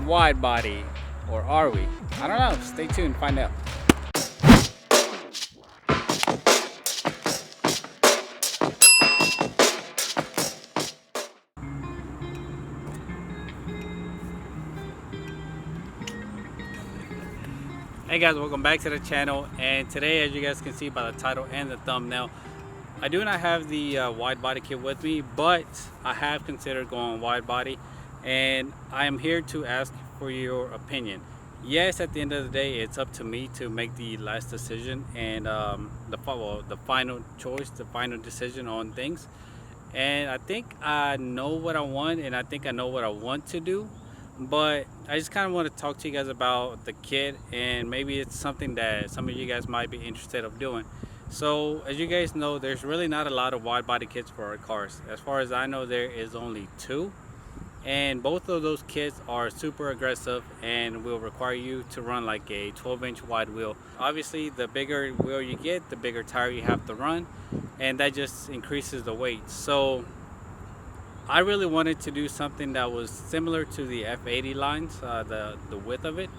wide body, or are we? I don't know. Stay tuned, find out. Hey guys, welcome back to the channel. And today, as you guys can see by the title and the thumbnail, I do not have the wide body kit with me, but I have considered going wide body, and I am here to ask for your opinion. Yes, at the end of the day, it's up to me to make the last decision and the final choice, the final decision on things. And I think I know what I want, and I think I know what I want to do. But I just kind of want to talk to you guys about the kit, and maybe it's something that some of you guys might be interested of doing. So as you guys know, there's really not a lot of wide body kits for our cars. As far as I know, there is only two, and both of those kits are super aggressive and will require you to run like a 12-inch wide wheel. Obviously, the bigger wheel you get, the bigger tire you have to run, and that just increases the weight. So I really wanted to do something that was similar to the F80 lines, the width of it.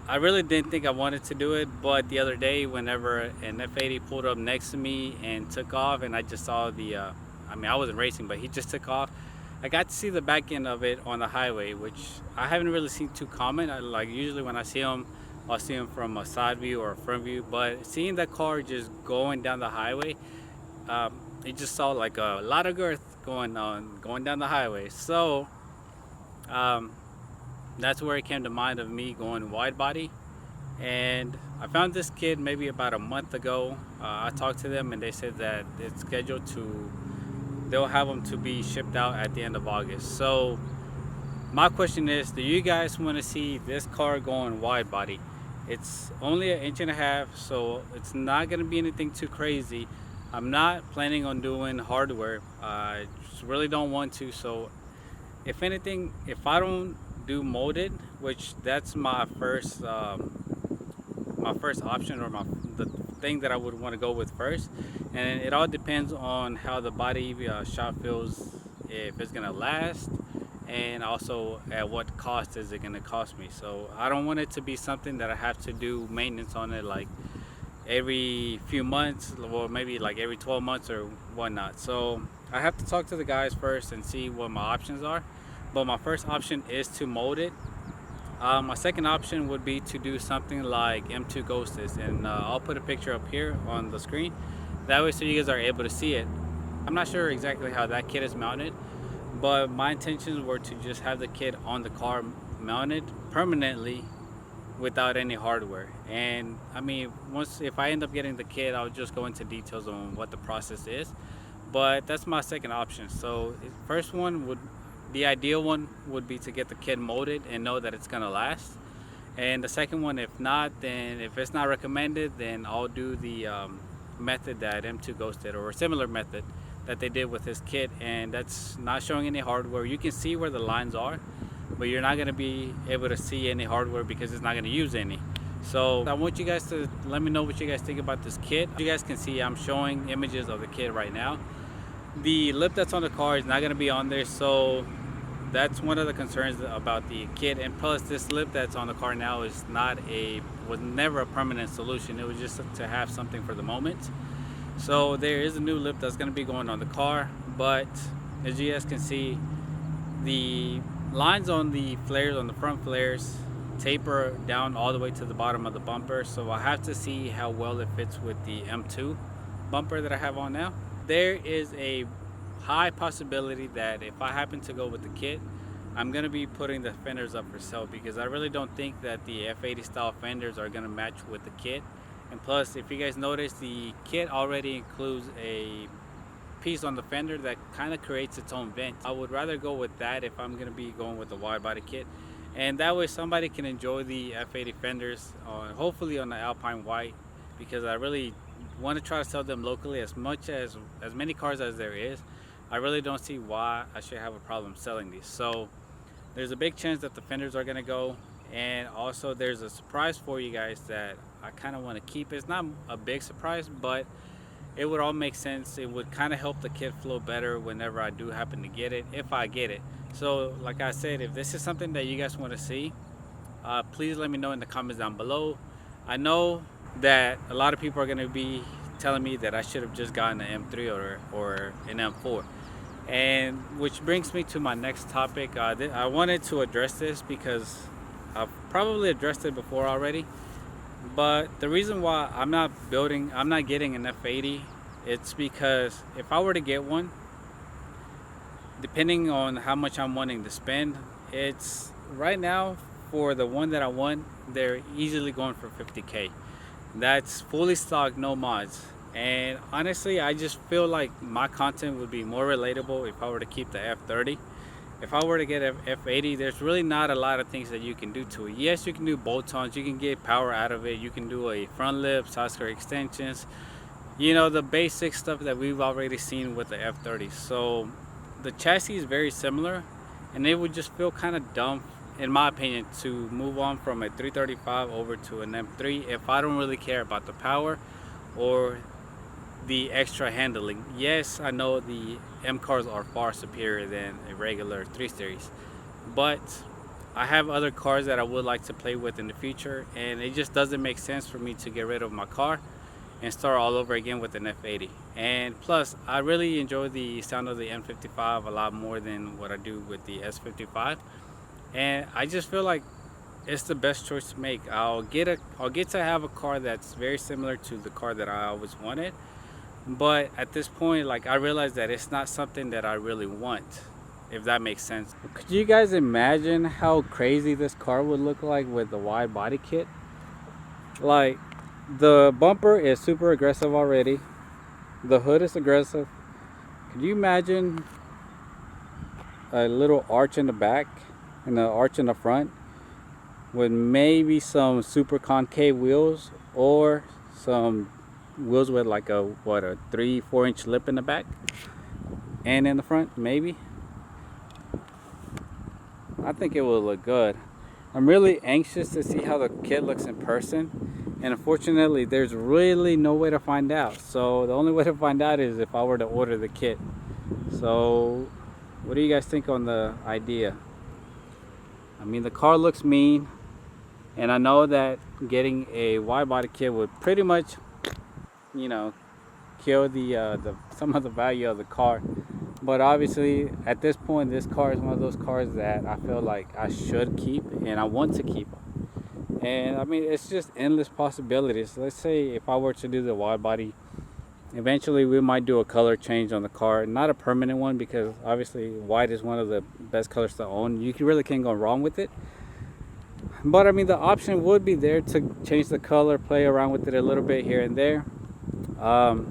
I really didn't think I wanted to do it, but the other day whenever an F80 pulled up next to me and took off, and I just saw I wasn't racing, but he just took off, I got to see the back end of it on the highway, which I haven't really seen too common. Like usually when I see them, I'll see them from a side view or a front view, but seeing that car just going down the highway, you just saw like a lot of girth going down the highway. So that's where it came to mind of me going wide body. And I found this kit maybe about a month ago. I talked to them and they said that it's scheduled they'll have them to be shipped out at the end of August. So my question is, do you guys want to see this car going wide body? It's only 1.5 inches, so it's not going to be anything too crazy. I'm not planning on doing hardware. I just really don't want to. So if anything, if I don't do molded, which that's my first option, or the thing that I would want to go with first, and it all depends on how the body shop feels, if it's gonna last, and also at what cost is it gonna cost me. So I don't want it to be something that I have to do maintenance on it like every few months, or maybe like every 12 months or whatnot. So I have to talk to the guys first and see what my options are. But my first option is to mold it. My second option would be to do something like M2 Ghosted, and I'll put a picture up here on the screen, that way so you guys are able to see it. I'm not sure exactly how that kit is mounted, but my intentions were to just have the kit on the car mounted permanently without any hardware. And I mean, if I end up getting the kit, I'll just go into details on what the process is. But that's my second option. So first one the ideal one would be to get the kit molded and know that it's gonna last. And the second one, if not, then if it's not recommended, then I'll do the method that M2 Ghosted, or a similar method that they did with this kit, and that's not showing any hardware. You can see where the lines are, but you're not going to be able to see any hardware because it's not going to use any. So I want you guys to let me know what you guys think about this kit. You guys can see I'm showing images of the kit right now. The lip that's on the car is not going to be on there, so that's one of the concerns about the kit. And plus, this lip that's on the car now was never a permanent solution. It was just to have something for the moment. So there is a new lip that's going to be going on the car, but as you guys can see, the lines on the flares, on the front flares, taper down all the way to the bottom of the bumper. So I have to see how well it fits with the M2 bumper that I have on now. There is a high possibility that if I happen to go with the kit, I'm going to be putting the fenders up for sale, because I really don't think that the F80 style fenders are going to match with the kit. And plus, if you guys notice, the kit already includes a piece on the fender that kind of creates its own vent. I would rather go with that if I'm going to be going with the wide body kit, and that way somebody can enjoy the F80 fenders, hopefully on the Alpine White, because I really want to try to sell them locally as many cars as there is. I really don't see why I should have a problem selling these. So there's a big chance that the fenders are going to go, and also there's a surprise for you guys that I kind of want to keep. It's not a big surprise, but it would all make sense. It would kind of help the kit flow better whenever I do happen to get it, if I get it. So like I said, if this is something that you guys want to see, please let me know in the comments down below. I know that a lot of people are going to be telling me that I should have just gotten an M3 or an M4, and which brings me to my next topic. I wanted to address this because I've probably addressed it before already, but the reason why I'm not getting an F80, it's because if I were to get one, depending on how much I'm wanting to spend, it's right now for the one that I want, they're easily going for 50K. That's fully stocked, no mods. And honestly, I just feel like my content would be more relatable if I were to keep the F30. If I were to get an F80, there's really not a lot of things that you can do to it. Yes, you can do bolt-ons, you can get power out of it, you can do a front lip, side skirt extensions, you know, the basic stuff that we've already seen with the F30. So the chassis is very similar, and it would just feel kind of dumb, in my opinion, to move on from a 335 over to an M3 if I don't really care about the power or the extra handling. Yes, I know the M cars are far superior than a regular 3 Series, but I have other cars that I would like to play with in the future, and it just doesn't make sense for me to get rid of my car and start all over again with an F80. And plus, I really enjoy the sound of the M55 a lot more than what I do with the S55, and I just feel like it's the best choice to make. I'll get to have a car that's very similar to the car that I always wanted, but at this point, like, I realize that it's not something that I really want, if that makes sense. Could you guys imagine how crazy this car would look like with the wide body kit? Like, the bumper is super aggressive already. The hood is aggressive. Could you imagine a little arch in the back and an arch in the front with maybe some super concave wheels, or some wheels with like a 3-4 inch lip in the back and in the front? Maybe. I think it will look good. I'm really anxious to see how the kit looks in person, and unfortunately there's really no way to find out. So the only way to find out is if I were to order the kit. So what do you guys think on the idea? I mean, the car looks mean, and I know that getting a wide body kit would pretty much, you know, kill some of the value of the car. But obviously at this point, this car is one of those cars that I feel like I should keep, and I want to keep. And I mean, it's just endless possibilities. Let's say if I were to do the wide body, eventually we might do a color change on the car, not a permanent one, because obviously white is one of the best colors to own. You really can't go wrong with it. But I mean, the option would be there to change the color, play around with it a little bit here and there.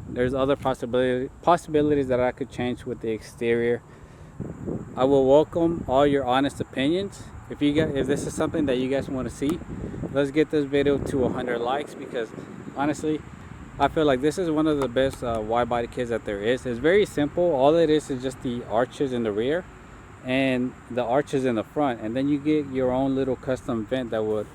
There's other possibilities that I could change with the exterior. I will welcome all your honest opinions. If this is something that you guys want to see, let's get this video to 100 likes, because honestly, I feel like this is one of the best wide body kits that there is. It's very simple. All it is just the arches in the rear and the arches in the front, and then you get your own little custom vent that would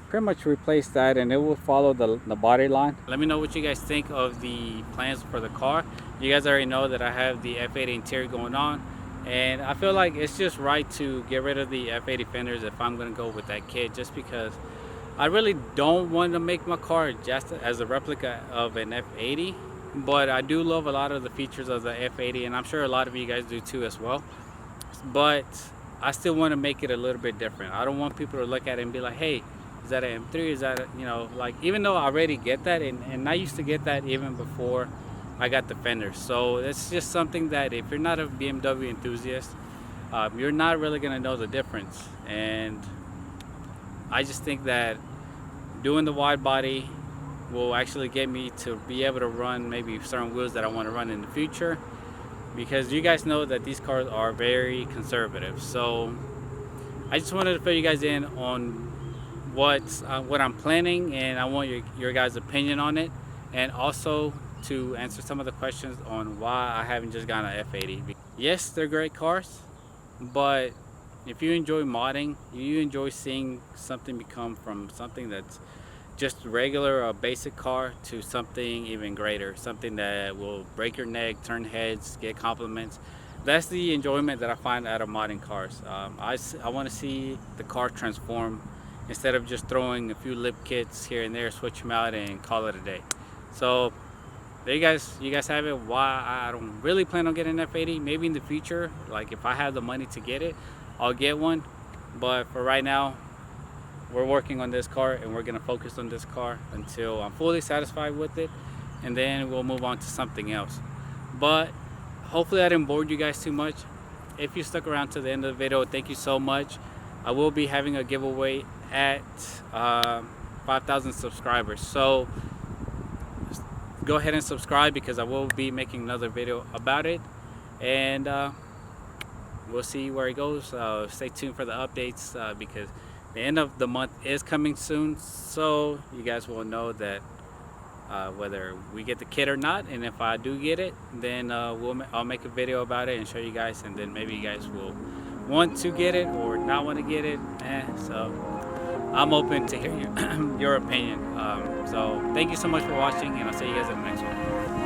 pretty much replace that, and it will follow the body line. Let me know what you guys think of the plans for the car. You guys already know that I have the F80 interior going on, and I feel like it's just right to get rid of the F80 fenders if I'm going to go with that kit, just because I really don't want to make my car just as a replica of an F80, but I do love a lot of the features of the F80, and I'm sure a lot of you guys do too as well. But I still want to make it a little bit different. I don't want people to look at it and be like, hey, is that an M3? Is that you know, like, even though I already get that, and I used to get that even before I got the fenders. So it's just something that if you're not a BMW enthusiast, you're not really going to know the difference. And I just think that doing the wide body will actually get me to be able to run maybe certain wheels that I want to run in the future, because you guys know that these cars are very conservative. So I just wanted to fill you guys in on what I'm planning, and I want your guys' opinion on it, and also to answer some of the questions on why I haven't just gotten an F80. Yes, they're great cars, but if you enjoy modding, you enjoy seeing something become from something that's just regular basic car to something even greater, something that will break your neck, turn heads, get compliments. That's the enjoyment that I find out of modding cars. I want to see the car transform instead of just throwing a few lip kits here and there, switch them out and call it a day. So there you guys have it. Why I don't really plan on getting an F80. Maybe in the future, like if I have the money to get it, I'll get one. But for right now, we're working on this car and we're gonna focus on this car until I'm fully satisfied with it, and then we'll move on to something else. But hopefully I didn't bore you guys too much. If you stuck around to the end of the video, thank you so much. I will be having a giveaway at 5,000 subscribers, so go ahead and subscribe because I will be making another video about it, and we'll see where it goes. Stay tuned for the updates because the end of the month is coming soon, so you guys will know that whether we get the kit or not. And if I do get it, then I'll make a video about it and show you guys, and then maybe you guys will want to get it or not want to get it. So I'm open to hear your opinion. So thank you so much for watching, and I'll see you guys in the next one.